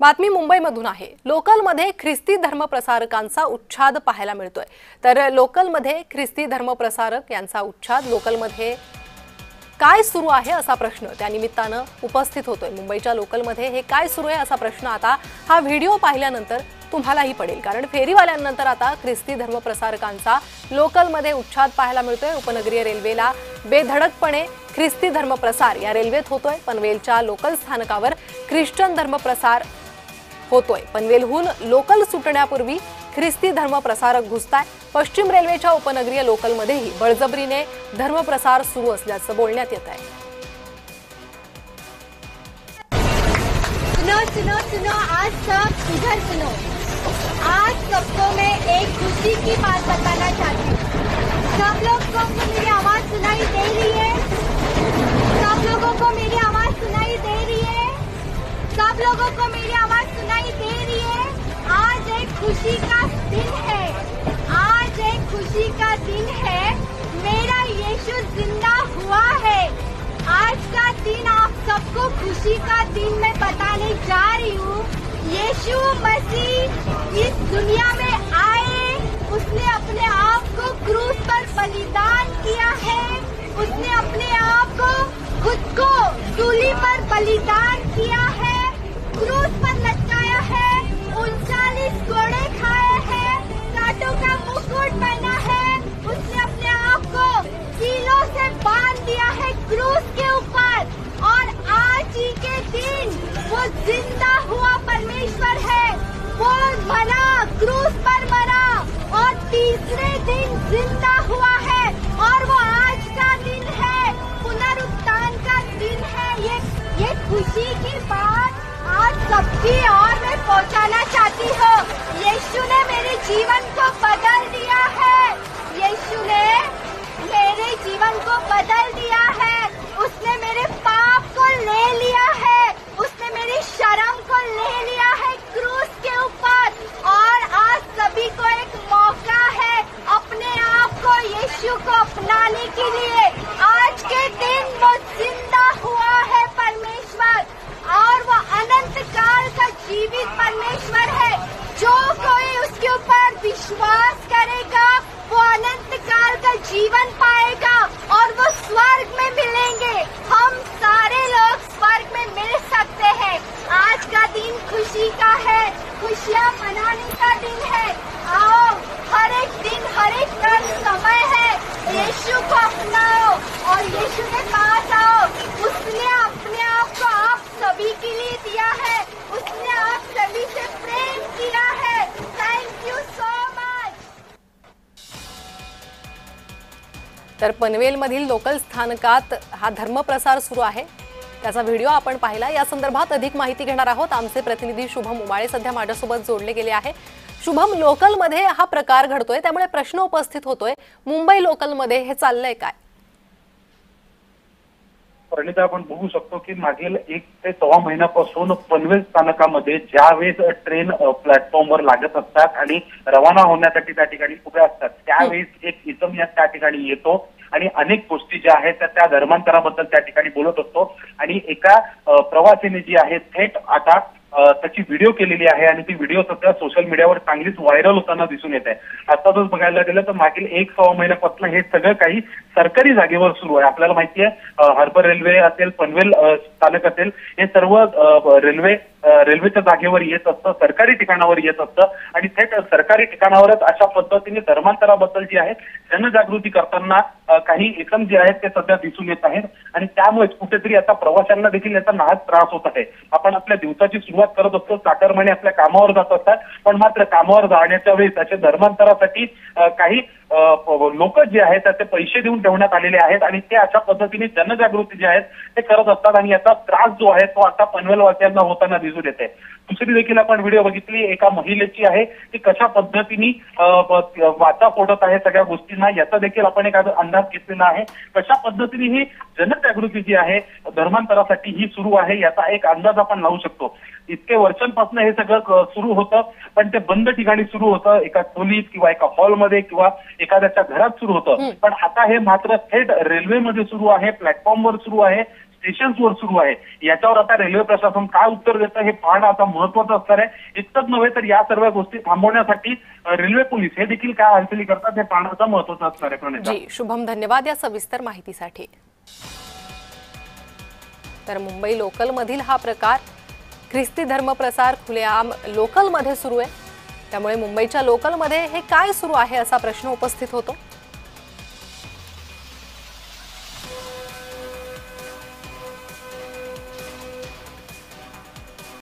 बातमी मुंबईमधून आहे। लोकलमध्ये ख्रिस्ती धर्मप्रसारकांचा उच्छाद पाहायला मिळतोय। तर लोकलमध्ये ख्रिस्ती धर्मप्रसारक यांचा उच्छाद लोकलमध्ये काय सुरू आहे असा प्रश्न त्या निमित्तानं उपस्थित होतोय। मुंबईच्या लोकलमध्ये हे काय सुरू आहे असा प्रश्न आता हा व्हिडिओ पाहिल्यानंतर तुम्हालाही पडेल, कारण फेरीवाल्यांनंतर आता ख्रिस्ती धर्मप्रसारकांचा लोकलमध्ये उच्छाद पाहायला मिळतोय। उपनगरीय रेल्वेला बेधडकपणे ख्रिस्ती धर्मप्रसार या रेल्वेत होतोय। पनवेलच्या लोकल स्थानकावर ख्रिश्चन धर्मप्रसार होतोय। पनवेलहून लोकल सुटण्यापूर्वी ख्रिस्ती धर्मप्रसारक घुसताय। पश्चिम रेल्वेच्या उपनगरीय लोकलमध्येही बळजबरीने धर्मप्रसार सुरू असल्याचं बोलण्यात येत आहे। सुनो सुनो सुनो, आज सब इधर सुनो। आज सबको मैं एक खुशी की बात बताना चाहती हूँ। सब लोग को मेरी आवाज सुनाई दे रही है? सब लोगों को मेरी आवाज सुनाई दे रही है? सब लोगों को मेरी आवाज सुनाई दे रही है? आज एक खुशी का दिन है। आज एक खुशी का दिन है। मेरा यीशु जिंदा हुआ है। आज का दिन आप सबको खुशी का दिन मैं बताने जा रही हूँ। यीशु मसीह इस दुनिया में आए, उसने अपने आप को क्रूस पर बलिदान किया है। उसने अपने आप को खुद को सूली पर बलिदान किया है, क्रूस पर लटकाया है, 39 कोड़े खाए हैं, कांटों का मुकुट पहना है। उसने अपने आप को कीलों से बांध दिया है क्रूस के ऊपर, और आज ही के दिन वो जिंदा हुआ परमेश्वर है। वो मरा, क्रूस पर मरा और तीसरे दिन जिंदा हुआ है, और वो आज का दिन है, पुनरुत्थान का दिन है। ये खुशी की बात आज सबकी और मैं पहुंचाना चाहती हूँ। यीशु ने मेरे जीवन को बदल दिया है। यीशु ने मेरे जीवन को बदल दिया है। उसने मेरे पाप को ले लिया है। उसने मेरी शर्म को ले लिया है क्रूस के ऊपर, और आज सभी को एक मौका है अपने आप को यीशु को अपनाने के लिए। आज के दिन वो जिंदा हुआ है परमेश्वर, और वो अनंत काल का जीवित परमेश्वर है। जो कोई उसके ऊपर विश्वास करेगा वो अनंत काल का जीवन पाएगा, और वो स्वर्ग में मिलेंगे। हम सारे लोग स्वर्ग में मिल सकते हैं। आज का दिन खुशी का है, खुशियाँ मनाने का दिन है। आओ, हर एक दिन हर एक नया समय है। यीशु को अपनाओ और यीशु के पास आओ। उसने अपने आप को आप सभी के लिए दिया है। उसने आप सभी से प्रेम किया है। Thank you so much. तर पनवेलमधील लोकल स्थानकात हा धर्मप्रसार सुरू आहे, त्याचा व्हिडिओ आपण पाहिला। या संदर्भात अधिक माहिती घेणार आहोत। आमचे प्रतिनिधी शुभम उमाळे सध्या माझ्यासोबत जोडले गेले आहे। शुभम, लोकलमध्ये हा प्रकार घडतोय, त्यामुळे प्रश्न उपस्थित होतोय, मुंबई लोकलमध्ये हे चाललंय काय? प्रणिता, आपण बघू शकतो की मागील 1 ते सव्वा महिन्यापासून पनवेल स्थानकामध्ये ज्यावेळेस ट्रेन प्लॅटफॉर्मवर लागत असतात आणि रवाना होण्यासाठी त्या ठिकाणी उभे असतात, त्यावेळेस एक इसम या त्या ठिकाणी येतो आणि अनेक गोष्टी ज्या आहेत त्या धर्मांतराबद्दल त्या ठिकाणी बोलत असतो। आणि एका प्रवासीने जी आहे थेट आता त्याची व्हिडिओ केलेली आहे, आणि ती व्हिडिओ सध्या सोशल मीडियावर चांगलीच व्हायरल होताना दिसून येत आहे। आता जर बघायला गेलं तर मागील 1 सव्वा महिन्यापासून हे सगळं काही सरकारी जागेवर सुरू आहे। आपल्याला माहिती आहे, हार्बर रेल्वे असेल, पनवेल स्थानक असेल, हे सर्व रेल्वेच्या जागेवर येत असतं, सरकारी ठिकाणावर येत असतं, आणि थेट सरकारी ठिकाणावरच अशा पद्धतीने धर्मांतराबद्दल जी आहे जनजागृती करताना काही एकम जे आहेत ते सध्या दिसून येत आहेत, आणि त्यामुळेच कुठेतरी आता प्रवाशांना देखील याचा नाहक त्रास होत आहे। आपण आपल्या दिवसाची सुरुवात करत असतो, चाकरमाने आपल्या कामावर जात असतात, पण मात्र कामावर जाण्याच्या वेळी त्याच्या धर्मांतरासाठी काही लोक जे आहेत ते पैसे देऊन ठेवण्यात आलेले आहेत, आणि ते अशा पद्धतीने जनजागृती जी आहेत ते करत असतात, आणि याचा त्रास जो आहे तो आता पनवेलवासियांना होताना दिसून येते। दुसरी देखील आपण व्हिडिओ बघितली एका महिलेची आहे, की कशा पद्धतीने वाचा फोडत आहे सगळ्या गोष्टींना, याचा देखील आपण एक अंदाज घेतलेला आहे। कशा पद्धतीने ही जनजागृती जी आहे धर्मांतरासाठी ही सुरू आहे याचा एक अंदाज आपण लावू शकतो। इतके वर्षांपासून हे सगळं सुरू होतं, पण ते बंद ठिकाणी सुरू होतं, एका खोलीत किंवा एका हॉलमध्ये किंवा एखाद्याच्या घरात सुरू होतं, पण आता हे मात्र थेट रेल्वेमध्ये सुरू आहे, प्लॅटफॉर्मवर सुरू आहे, स्टेशन्सवर सुरू आहे, याच्यावर आता रेल्वे प्रशासन काय उत्तर देतं हे पाहणं आता महत्वाचं असणार आहे. इतकंच नव्हे तर या सर्व गोष्टी थांबवण्यासाठी रेल्वे पोलीस हे देखील काय हालचाली करतात हे पाहणं आता महत्वाचं असणार आहे. प्रणिता जी, शुभम धन्यवाद या सविस्तर माहितीसाठी. तर मुंबई लोकल मधील हा प्रकार ख्रिस्ती धर्मप्रसार खुलेआम लोकलमध्ये सुरू आहे. त्यामुळे मुंबईच्या लोकलमध्ये हे काय सुरू आहे असा प्रश्न उपस्थित होतो.